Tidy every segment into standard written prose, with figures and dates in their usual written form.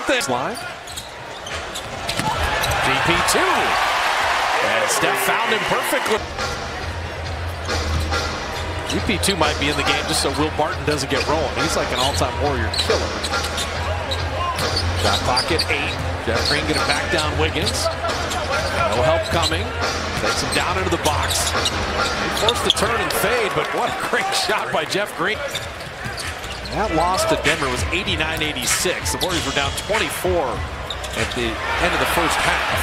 this line. GP2. And Steph found him perfectly. GP2 might be in the game just so Will Barton doesn't get rolling. He's like an all-time Warrior killer. Shot clock at 8. Jeff Green gonna back down Wiggins. No help coming. Takes him down into the box. He forced the turn and fade, but what a great shot by Jeff Green. That loss to Denver was 89-86. The Warriors were down 24 at the end of the first half.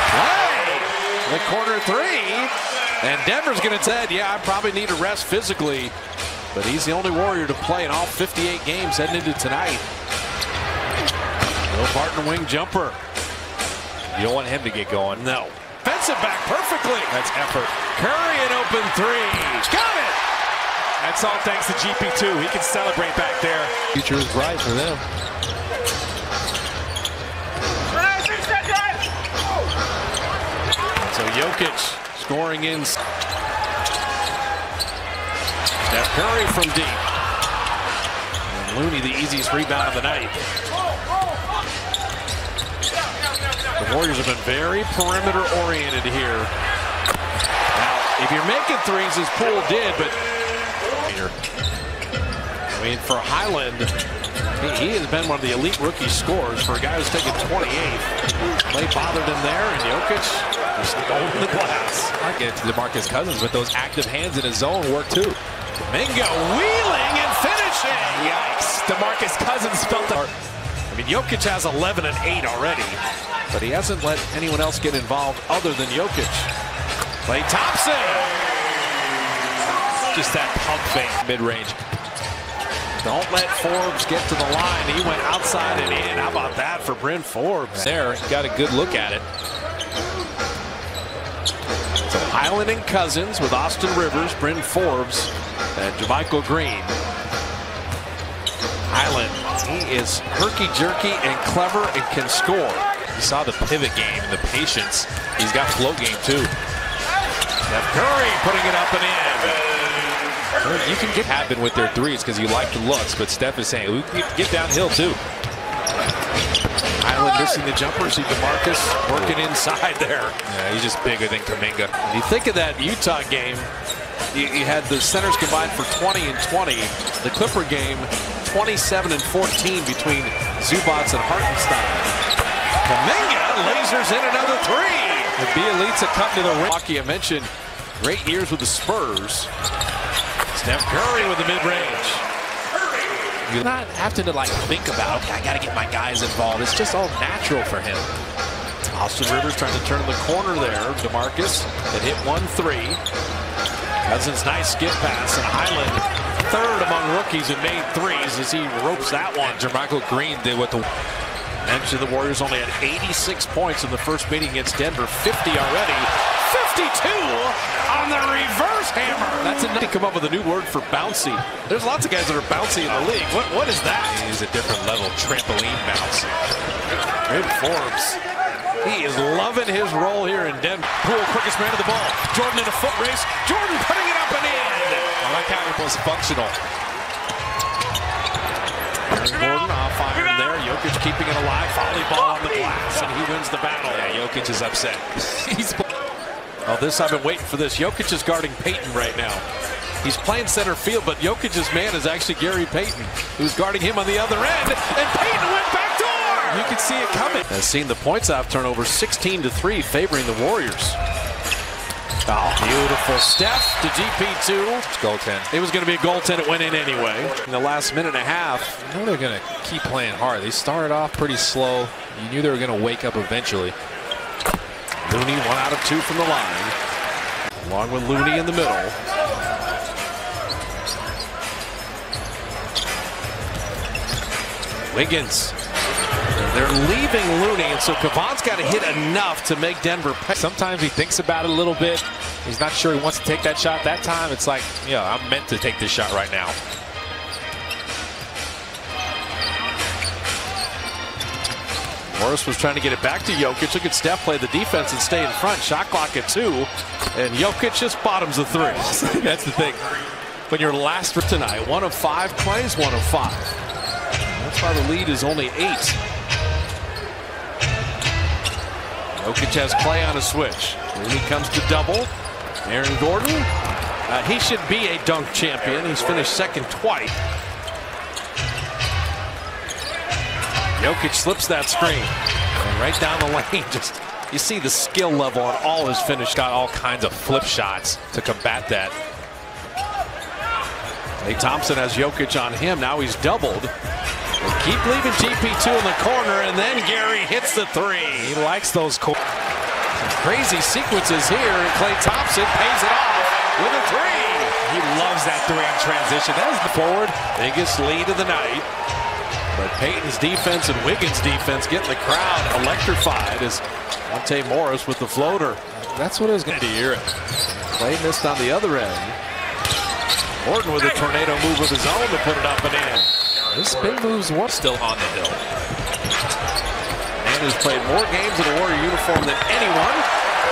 Play! The corner three. And Denver's going to say, yeah, I probably need a rest physically. But he's the only Warrior to play in all 58 games heading into tonight. Will Barton wing jumper. You don't want him to get going. No. Fence it back perfectly. That's effort. Curry an open three. Got it! That's all thanks to GP2. He can celebrate back there. Future is bright for them. So Jokic scoring in. Steph Curry from deep. And Looney the easiest rebound of the night. The Warriors have been very perimeter oriented here. Now, if you're making threes, as Poole did, but I mean, for Highland, he has been one of the elite rookie scorers for a guy who's taken 28th. They bothered him there, and Jokic just holding the glass. I get to DeMarcus Cousins, but those active hands in his zone work too. Domingo wheeling and finishing. Yikes. DeMarcus Cousins felt the... I mean, Jokic has 11 and 8 already, but he hasn't let anyone else get involved other than Jokic. Klay Thompson. Just that pump fake mid-range. Don't let Forbes get to the line. He went outside and in. How about that for Bryn Forbes? There, got a good look at it. So Highland and Cousins with Austin Rivers, Bryn Forbes, and JaMychal Green. Highland, he is herky-jerky and clever and can score. You saw the pivot game and the patience. He's got float game too. Steph Curry putting it up and in. You can get happen with their threes because you like the looks, but Steph is saying we can get downhill too. Highland missing the jumper. See DeMarcus working inside there. Yeah, he's just bigger than Kuminga. When you think of that Utah game, you had the centers combined for 20 and 20. The Clipper game, 27 and 14 between Zubac and Hartenstein. Kuminga lasers in another three. The Bielitsa come to the rim. Milwaukee, I mentioned, great years with the Spurs. Steph Curry with the mid-range. You're not having to like think about, okay, I got to get my guys involved. It's just all natural for him. Austin Rivers trying to turn the corner there. DeMarcus that hit 1-3. Cousins nice skip pass, and Highland third among rookies and made threes as he ropes that one. JaMychal Green did what the... Mentioned the Warriors only had 86 points in the first meeting against Denver. 50 already. 52 on the reverse hammer. That's enough to come up with a new word for bouncy. There's lots of guys that are bouncy in the league. What is that? He's a different level. Trampoline bounce. Bryn Forbes. He is loving his role here in Denver. Poole, quickest man of the ball. Jordan in a foot race. Jordan putting it up and in. I like how it was functional. Gordon off iron there. Jokic keeping it alive. Volleyball on the glass, and he wins the battle. Yeah, Jokic is upset. Oh, this I've been waiting for this. Jokic is guarding Payton right now. He's playing center field, but Jokic's man is actually Gary Payton, who's guarding him on the other end. And Payton went back door. You can see it coming. Has seen the points off turnover 16-3 favoring the Warriors. Oh, beautiful. Steph to GP2. It's goaltend. It was going to be a goaltend. It went in anyway. In the last minute and a half. I know they're going to keep playing hard. They started off pretty slow. You knew they were going to wake up eventually. Looney 1 out of 2 from the line. Along with Looney in the middle. Wiggins. They're leaving Looney, and so Kavon's got to hit enough to make Denver pay. Sometimes he thinks about it a little bit. He's not sure he wants to take that shot. That time, it's like, yeah, I'm meant to take this shot right now. Morris was trying to get it back to Jokic. Look at Steph play the defense and stay in front. Shot clock at 2, and Jokic just bottoms the 3. That's the thing. When you're last for tonight, 1 of 5, Clay's 1 of 5. That's why the lead is only 8. Jokic has Clay on a switch. Looney comes to double. Aaron Gordon, he should be a dunk champion. He's finished second twice. Jokic slips that screen. And right down the lane, just you see the skill level on all his finish. Got all kinds of flip shots to combat that. Klay Thompson has Jokic on him. Now he's doubled. They keep leaving GP2 in the corner, and then Gary hits the three. He likes those Some crazy sequences here, and Klay Thompson pays it off with a three. He loves that three on transition. That is the forward. Biggest lead of the night. But Payton's defense and Wiggins' defense getting the crowd electrified as Monte Morris with the floater. That's what it was going to hear it. Klay missed on the other end. Gordon with a tornado move of his own to put it up and in. His spin moves were still on the hill. Man who's played more games in a Warrior uniform than anyone.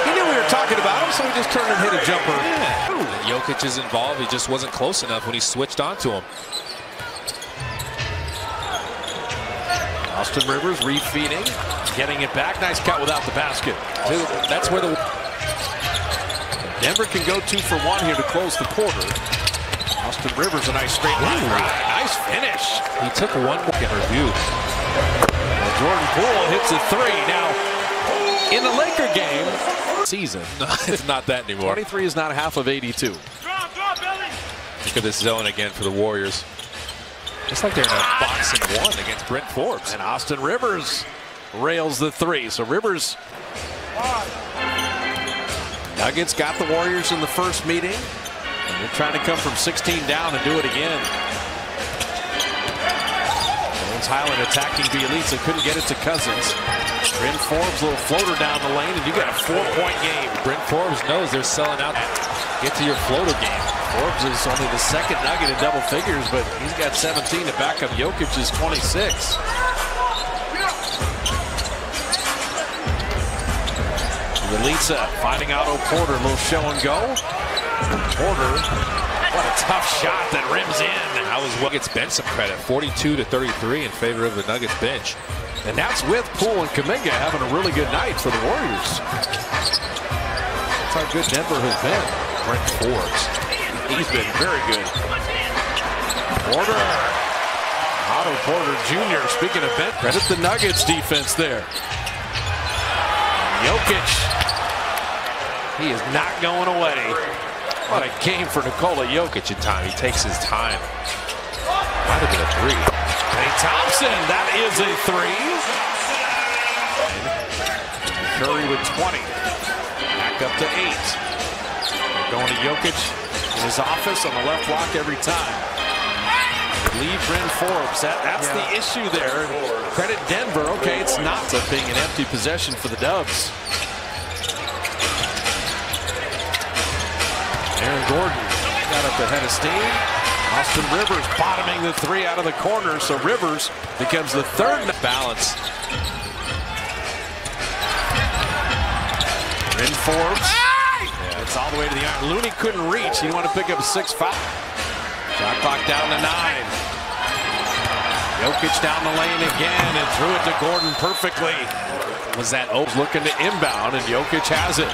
He knew we were talking about him, so he just turned and hit a jumper. Yeah. And Jokic is involved. He just wasn't close enough when he switched onto him. Austin Rivers refeeding, getting it back. Nice cut without the basket. That's where the Denver can go 2 for 1 here to close the quarter. Austin Rivers, a nice straight line drive. Nice finish. He took one look in review. Jordan Poole hits a three. Now, in the Laker game, season. No, it's not that anymore. 23 is not half of 82. Look at this zone again for the Warriors. Just like they're in a box and one against Brent Forbes. And Austin Rivers rails the three. So Rivers. Nuggets got the Warriors in the first meeting. And they're trying to come from 16 down and do it again. Bones Highland attacking Bjelica. Couldn't get it to Cousins. Brent Forbes, little floater down the lane, and you got a 4-point game. Brent Forbes knows they're selling out. Get to your floater game. Forbes is only the second Nugget in double figures, but he's got 17 to back up Jokic's 26. Bjelica finding Otto Porter, a little show and go. Porter, what a tough shot that rims in. That was what gets bench some credit. 42-33 in favor of the Nuggets bench. And that's with Poole and Kuminga having a really good night for the Warriors. That's how good Denver has been. Brent Forbes. He's been very good. Porter. Otto Porter Jr. Speaking of bench, credit the Nuggets defense there. Jokic. He is not going away. What a game for Nikola Jokic in time. He takes his time. Might have been a three. Klay Thompson, that is a three. Curry with 20. Back up to 8. Going to Jokic in his office on the left block every time. Leave Bryn Forbes. That's the issue there. Credit Denver. Okay, it's not being an empty possession for the Dubs. Aaron Gordon got up ahead of steam. Austin Rivers bottoming the three out of the corner, so Rivers becomes the third balance. Bryn Forbes. It's all the way to the iron. Looney couldn't reach. He wanted to pick up a 6-foul. Shot clock down to 9. Jokic down the lane again and threw it to Gordon perfectly. Was that Oaks looking to inbound, and Jokic has it.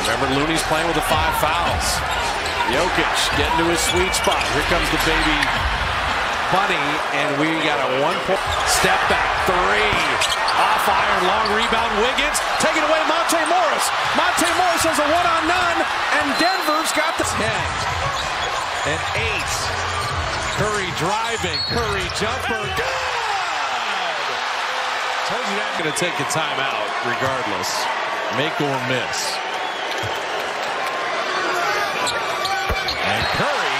Remember, Looney's playing with the 5 fouls. Jokic getting to his sweet spot. Here comes the baby bunny, and we got a 1-point step back. 3. Off iron, long rebound. Wiggins taking away Monte Morris. Monte Morris has a 1-on-none, and Denver's got the 10. And 8. Curry driving. Curry jumper. Good! Told you not going to take a timeout regardless. Make or miss. And Curry,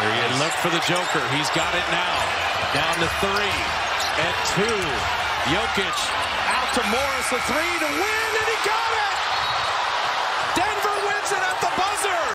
here he is. Look for the Joker. He's got it now. Down to 3. At 2. Jokic out to Morris. A 3 to win, and he got it!